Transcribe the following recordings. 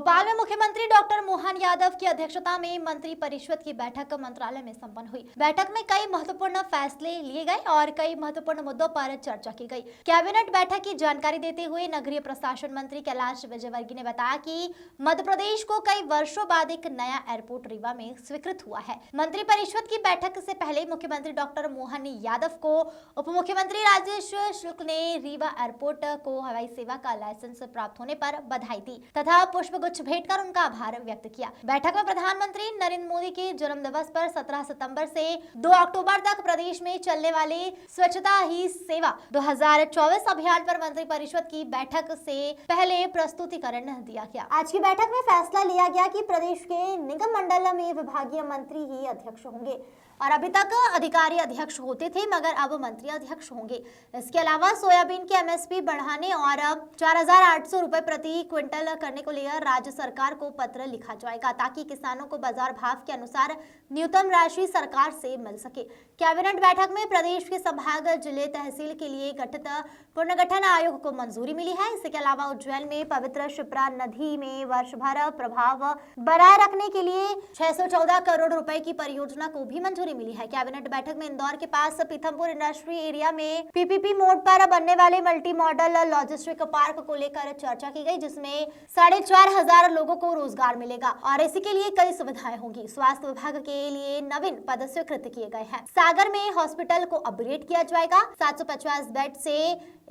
भोपाल में मुख्यमंत्री डॉक्टर मोहन यादव की अध्यक्षता में मंत्री परिषद की बैठक मंत्रालय में संपन्न हुई। बैठक में कई महत्वपूर्ण फैसले लिए गए और कई महत्वपूर्ण मुद्दों पर चर्चा की गई। कैबिनेट बैठक की जानकारी देते हुए नगरीय प्रशासन मंत्री कैलाश विजयवर्गीय ने बताया कि मध्य प्रदेश को कई वर्षों बाद एक नया एयरपोर्ट रीवा में स्वीकृत हुआ है। मंत्री परिषद की बैठक से पहले मुख्यमंत्री डॉक्टर मोहन यादव को उप मुख्यमंत्री राजेश शुक्ल ने रीवा एयरपोर्ट को हवाई सेवा का लाइसेंस प्राप्त होने पर बधाई दी तथा पुष्पगुच्छ भेंट कर उनका आभार व्यक्त किया। बैठक में प्रधानमंत्री नरेंद्र मोदी के जन्म दिवस पर 17 सितंबर से 2 अक्टूबर तक प्रदेश में चलने वाले स्वच्छता ही सेवा 2024 अभियान पर मंत्री परिषद की बैठक से पहले प्रस्तुतिकरण दिया गया। आज की बैठक में फैसला लिया गया कि प्रदेश के निगम मंडल में विभागीय मंत्री ही अध्यक्ष होंगे और अभी तक अधिकारी अध्यक्ष होते थे मगर अब मंत्री अध्यक्ष होंगे। इसके अलावा सोयाबीन की एमएसपी बढ़ाने और 4,800 रुपए प्रति क्विंटल करने को लेकर राज्य सरकार को पत्र लिखा जाएगा ताकि किसानों को बाजार भाव के अनुसार न्यूनतम राशि सरकार से मिल सके। कैबिनेट बैठक में प्रदेश के संभाग जिले तहसील के लिए गठित पुनर्गठन आयोग को मंजूरी मिली है। इसके अलावा उज्जैन में पवित्र शिप्रा नदी में वर्ष भर प्रभाव बनाए रखने के लिए 614 करोड़ रुपए की परियोजना को भी मंजूरी मिली है। कैबिनेट बैठक में इंदौर के पास पीथमपुर इंडस्ट्री एरिया में पीपीपी मोड पर बनने वाले मल्टी मॉडल लॉजिस्टिक पार्क को लेकर चर्चा की गई जिसमें 4,500 लोगों को रोजगार मिलेगा और इसी के लिए कई सुविधाएं होंगी। स्वास्थ्य विभाग के लिए नवीन पद स्वीकृत किए गए हैं। सागर में हॉस्पिटल को अपग्रेड किया जाएगा। 750 बेड से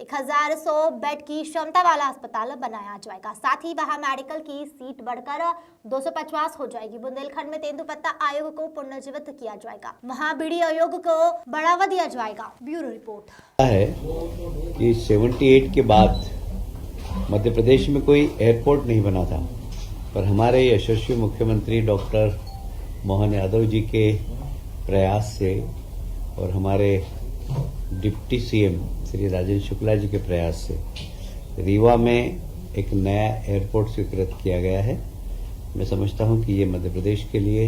1,100 बेड की क्षमता वाला अस्पताल बनाया जाएगा। साथ ही वहां मेडिकल की सीट बढ़कर 250 हो जाएगी। बुंदेलखंड में तेंदुपत्ता आयोग को पुनर्जीवित किया जाएगा। महाबीड़ी आयोग को बढ़ावा दिया जाएगा। ब्यूरो रिपोर्ट है कि 78 के बाद मध्य प्रदेश में कोई एयरपोर्ट नहीं बना था, पर हमारे यशस्वी मुख्यमंत्री डॉक्टर मोहन यादव जी के प्रयास से और हमारे डिप्टी सीएम श्री राजेश शुक्ला जी के प्रयास से रीवा में एक नया एयरपोर्ट स्वीकृत किया गया है। मैं समझता हूं कि ये मध्य प्रदेश के लिए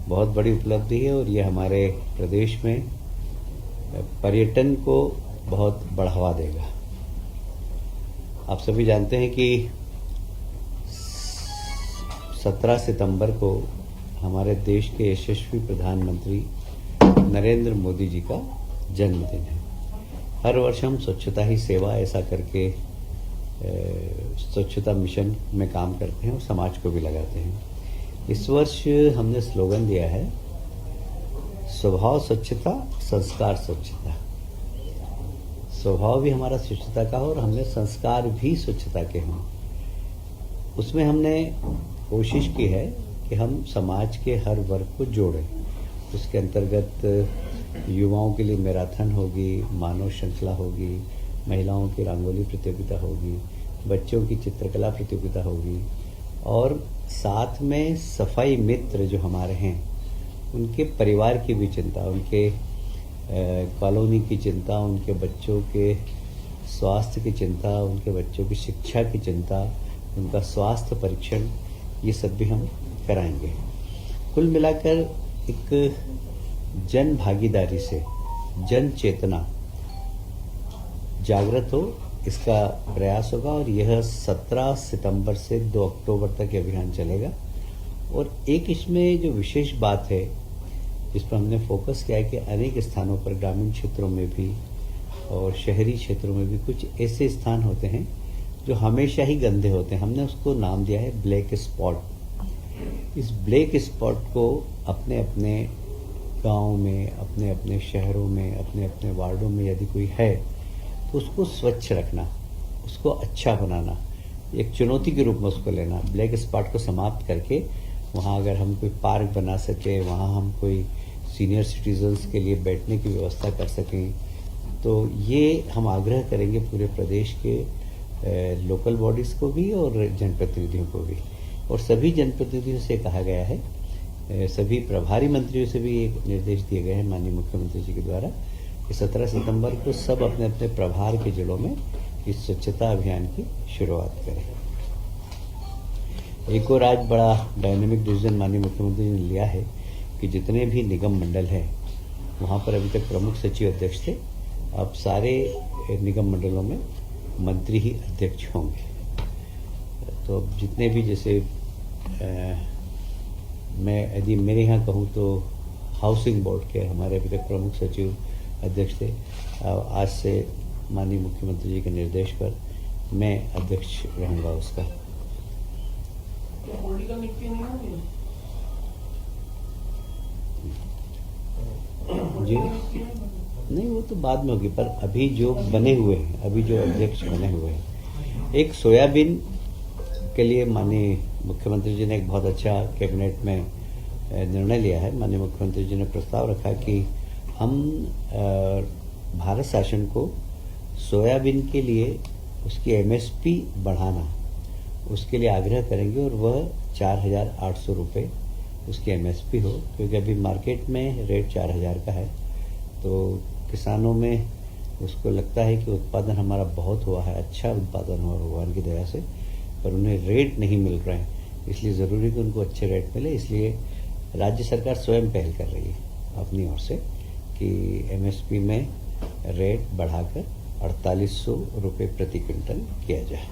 बहुत बड़ी उपलब्धि है और ये हमारे प्रदेश में पर्यटन को बहुत बढ़ावा देगा। आप सभी जानते हैं कि 17 सितंबर को हमारे देश के यशस्वी प्रधानमंत्री नरेंद्र मोदी जी का जन्मदिन है। हर वर्ष हम स्वच्छता ही सेवा ऐसा करके स्वच्छता मिशन में काम करते हैं और समाज को भी लगाते हैं। इस वर्ष हमने स्लोगन दिया है, स्वभाव स्वच्छता, संस्कार स्वच्छता। स्वभाव भी हमारा स्वच्छता का हो और हमने संस्कार भी स्वच्छता के हों। उसमें हमने कोशिश की है कि हम समाज के हर वर्ग को जोड़ें। उसके अंतर्गत युवाओं के लिए मैराथन होगी, मानव श्रृंखला होगी, महिलाओं की रंगोली प्रतियोगिता होगी, बच्चों की चित्रकला प्रतियोगिता होगी और साथ में सफाई मित्र जो हमारे हैं उनके परिवार की भी चिंता, उनके कॉलोनी की चिंता, उनके बच्चों के स्वास्थ्य की चिंता, उनके बच्चों की शिक्षा की चिंता, उनका स्वास्थ्य परीक्षण, ये सब भी हम कराएंगे। कुल मिलाकर एक जन भागीदारी से जन चेतना जागृत हो, इसका प्रयास होगा और यह 17 सितंबर से 2 अक्टूबर तक ये अभियान चलेगा। और एक इसमें जो विशेष बात है जिस पर हमने फोकस किया है कि अनेक स्थानों पर ग्रामीण क्षेत्रों में भी और शहरी क्षेत्रों में भी कुछ ऐसे स्थान होते हैं जो हमेशा ही गंदे होते हैं। हमने उसको नाम दिया है ब्लैक स्पॉट। इस ब्लैक स्पॉट को अपने अपने गाँव में, अपने अपने शहरों में, अपने अपने वार्डों में यदि कोई है तो उसको स्वच्छ रखना, उसको अच्छा बनाना, एक चुनौती के रूप में उसको लेना। ब्लैक स्पॉट को समाप्त करके वहाँ अगर हम कोई पार्क बना सके, वहाँ हम कोई सीनियर सिटीजन्स के लिए बैठने की व्यवस्था कर सकें, तो ये हम आग्रह करेंगे पूरे प्रदेश के लोकल बॉडीज़ को भी और जनप्रतिनिधियों को भी। और सभी जनप्रतिनिधियों से कहा गया है, सभी प्रभारी मंत्रियों से भी एक निर्देश दिए गए हैं माननीय मुख्यमंत्री जी के द्वारा कि 17 सितंबर को सब अपने अपने प्रभार के जिलों में इस स्वच्छता अभियान की शुरुआत करें। एक और आज बड़ा डायनेमिक डिसीजन माननीय मुख्यमंत्री ने लिया है कि जितने भी निगम मंडल हैं वहाँ पर अभी तक प्रमुख सचिव अध्यक्ष थे, अब सारे निगम मंडलों में मंत्री ही अध्यक्ष होंगे। तो अब जितने भी जैसे मैं यदि मेरे यहाँ कहूँ तो हाउसिंग बोर्ड के हमारे अभी तक प्रमुख सचिव अध्यक्ष थे, आज से माननीय मुख्यमंत्री जी के निर्देश पर मैं अध्यक्ष रहूँगा उसका। पॉलिटिकल नियुक्ति नहीं होगी जी नहीं, वो तो बाद में होगी, पर अभी जो बने हुए हैं, अभी जो अध्यक्ष बने हुए हैं, एक सोयाबीन के लिए माननीय मुख्यमंत्री जी ने एक बहुत अच्छा कैबिनेट में निर्णय लिया है। माननीय मुख्यमंत्री जी ने प्रस्ताव रखा कि हम भारत शासन को सोयाबीन के लिए उसकी एमएसपी बढ़ाना, उसके लिए आग्रह करेंगे और वह 4,800 रुपये उसकी एमएसपी हो, क्योंकि अभी मार्केट में रेट 4,000 का है। तो किसानों में उसको लगता है कि उत्पादन हमारा बहुत हुआ है, अच्छा उत्पादन हुआ भगवान की दया से, पर उन्हें रेट नहीं मिल रहे हैं, इसलिए ज़रूरी कि उनको अच्छे रेट मिले। इसलिए राज्य सरकार स्वयं पहल कर रही है अपनी ओर से कि एमएसपी में रेट बढ़ाकर 4,800 रुपये प्रति क्विंटल किया जाए।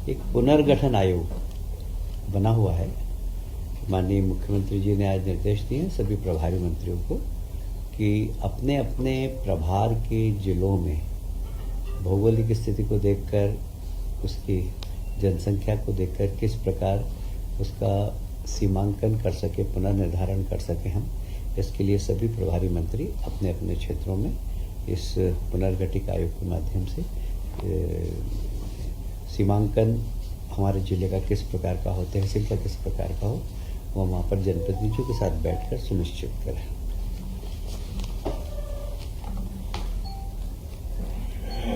एक पुनर्गठन आयोग बना हुआ है। माननीय मुख्यमंत्री जी ने आज निर्देश दिए हैं सभी प्रभारी मंत्रियों को कि अपने अपने प्रभार के जिलों में भौगोलिक स्थिति को देखकर, उसकी जनसंख्या को देखकर किस प्रकार उसका सीमांकन कर सके, पुनर्निर्धारण कर सके हम, इसके लिए सभी प्रभारी मंत्री अपने अपने क्षेत्रों में इस पुनर्गठित आयोग के माध्यम से सीमांकन हमारे जिले का किस प्रकार का हो, तहसील का किस प्रकार का हो, वो वहाँ पर जनप्रतिनिधियों के साथ बैठकर सुनिश्चित करें।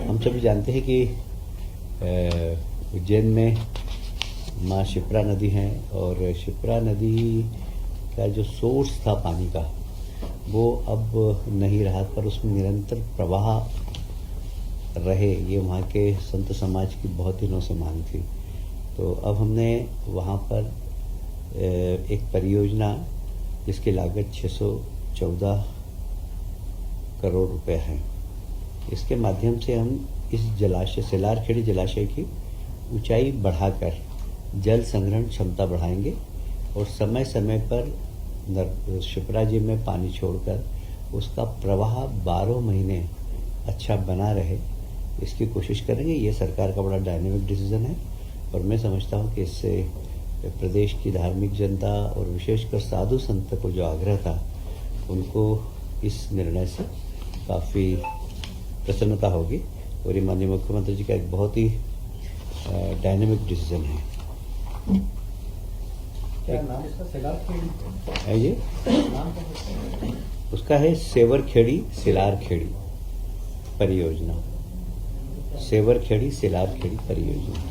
हम सभी जानते हैं कि उज्जैन में माँ शिप्रा नदी है और शिप्रा नदी का जो सोर्स था पानी का वो अब नहीं रहा, पर उसमें निरंतर प्रवाह रहे, ये वहाँ के संत समाज की बहुत दिनों से मांग थी। तो अब हमने वहाँ पर एक परियोजना जिसकी लागत 614 करोड़ रुपए है, इसके माध्यम से हम इस जलाशय सिलारखेड़ी जलाशय की ऊंचाई बढ़ाकर जल संग्रहण क्षमता बढ़ाएंगे और समय समय पर शिप्रा जी में पानी छोड़कर उसका प्रवाह 12 महीने अच्छा बना रहे, इसकी कोशिश करेंगे। ये सरकार का बड़ा डायनेमिक डिसीजन है और मैं समझता हूँ कि इससे प्रदेश की धार्मिक जनता और विशेषकर साधु संत को जो आग्रह था, उनको इस निर्णय से काफ़ी प्रसन्नता होगी और ये माननीय मुख्यमंत्री जी का एक बहुत ही डायनेमिक डिसीजन है। क्या नाम इसका? सिलारखेड़ी है ये नाम क्या? उसका है सेवरखेड़ी सिलारखेड़ी परियोजना, सेवरखेड़ी सिलारखेड़ी परियोजना।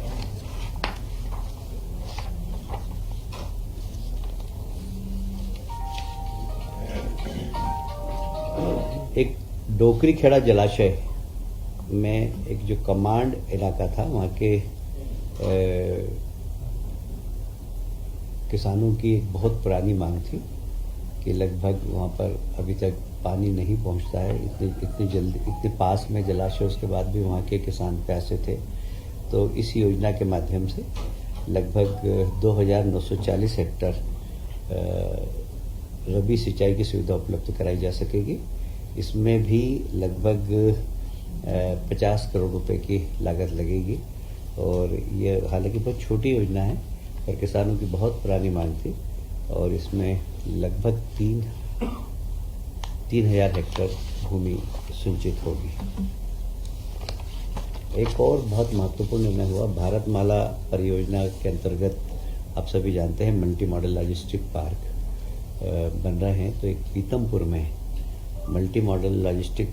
एक डोकरी खेड़ा जलाशय में एक जो कमांड इलाका था, वहाँ के किसानों की एक बहुत पुरानी मांग थी कि लगभग वहाँ पर अभी तक पानी नहीं पहुँचता है, इतनी जल्दी, इतने पास में जलाशय, उसके बाद भी वहाँ के किसान प्यासे थे। तो इस योजना के माध्यम से लगभग 2,940 हेक्टर रबी सिंचाई की सुविधा उपलब्ध कराई जा सकेगी। इसमें भी लगभग 50 करोड़ रुपए की लागत लगेगी और ये हालांकि बहुत छोटी योजना है, पर किसानों की बहुत पुरानी मांग थी और इसमें लगभग 3,000 हेक्टर भूमि सिंचित होगी। एक और बहुत महत्वपूर्ण निर्णय हुआ, भारतमाला परियोजना के अंतर्गत आप सभी जानते हैं मल्टी मॉडल लॉजिस्टिक पार्क बन रहे हैं। तो एक पीतमपुर में मल्टी मॉडल लॉजिस्टिक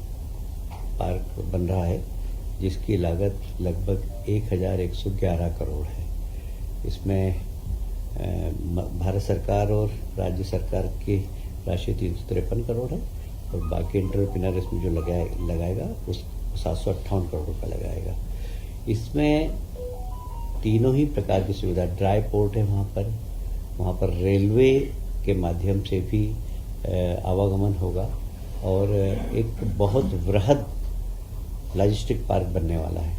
पार्क बन रहा है जिसकी लागत लगभग 1,111 करोड़ है। इसमें भारत सरकार और राज्य सरकार की राशि 353 करोड़ है और बाकी एंटरप्रेन्योर इसमें जो लगाएगा उस 758 करोड़ का लगाएगा। इसमें तीनों ही प्रकार की सुविधा, ड्राई पोर्ट है वहाँ पर रेलवे के माध्यम से भी आवागमन होगा और एक बहुत वृहद लॉजिस्टिक पार्क बनने वाला है,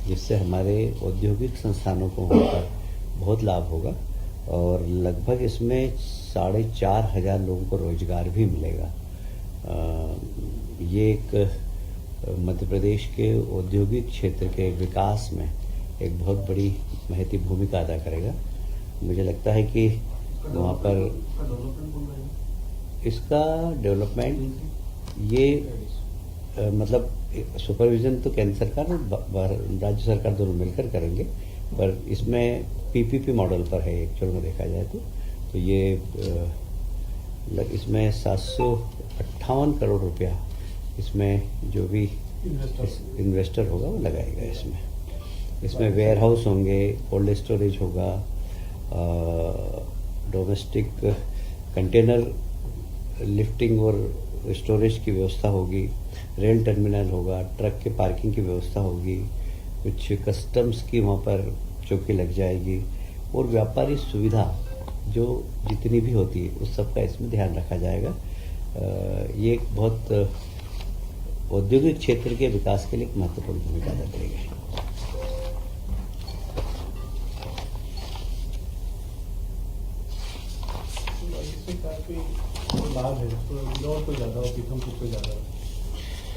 जिससे हमारे औद्योगिक संस्थानों को वहाँ पर बहुत लाभ होगा और लगभग इसमें 4,500 लोगों को रोजगार भी मिलेगा। ये एक मध्य प्रदेश के औद्योगिक क्षेत्र के विकास में एक बहुत बड़ी महती भूमिका अदा करेगा। मुझे लगता है कि वहाँ पर इसका डेवलपमेंट ये मतलब सुपरविजन तो केंद्र सरकार और राज्य सरकार दोनों मिलकर करेंगे, पर इसमें पीपीपी मॉडल पर है एक्चुअल में देखा जाए तो ये इसमें 758 करोड़ रुपया इसमें जो भी इन्वेस्टर होगा वो लगाएगा। इसमें वेयर हाउस होंगे, कोल्ड स्टोरेज होगा, डोमेस्टिक कंटेनर लिफ्टिंग और स्टोरेज की व्यवस्था होगी, रेल टर्मिनल होगा, ट्रक के पार्किंग की व्यवस्था होगी, कुछ कस्टम्स की वहाँ पर चौकी लग जाएगी और व्यापारी सुविधा जो जितनी भी होती है उस सब का इसमें ध्यान रखा जाएगा। ये एक बहुत औद्योगिक क्षेत्र के विकास के लिए एक महत्वपूर्ण भूमिका अदा करेगी। लाभ है तो इंदौर को ज़्यादा और पीथमपुर को ज़्यादा है।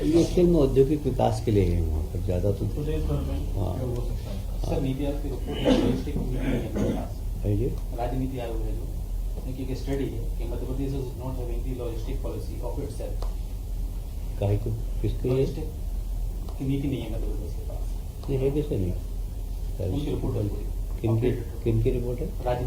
ये खेल में औद्योगिक विकास के लिए है वहाँ पर ज़्यादा तो प्रदेश भर में हाँ। हो सकता है। सर नीति आयोग की रिपोर्ट है जी। राज्य नीति आयोग है जो उनकी एक स्टडी है कि Madhya Pradesh is not having the logistic policy of itself. काहे को किसके लिए लॉजिस्टिक की नीति नहीं है मध्य प्रदेश के पास। ये है कैसे नहीं उनकी रिपोर्ट है पूरी। किन की रिपोर्ट है? राज्य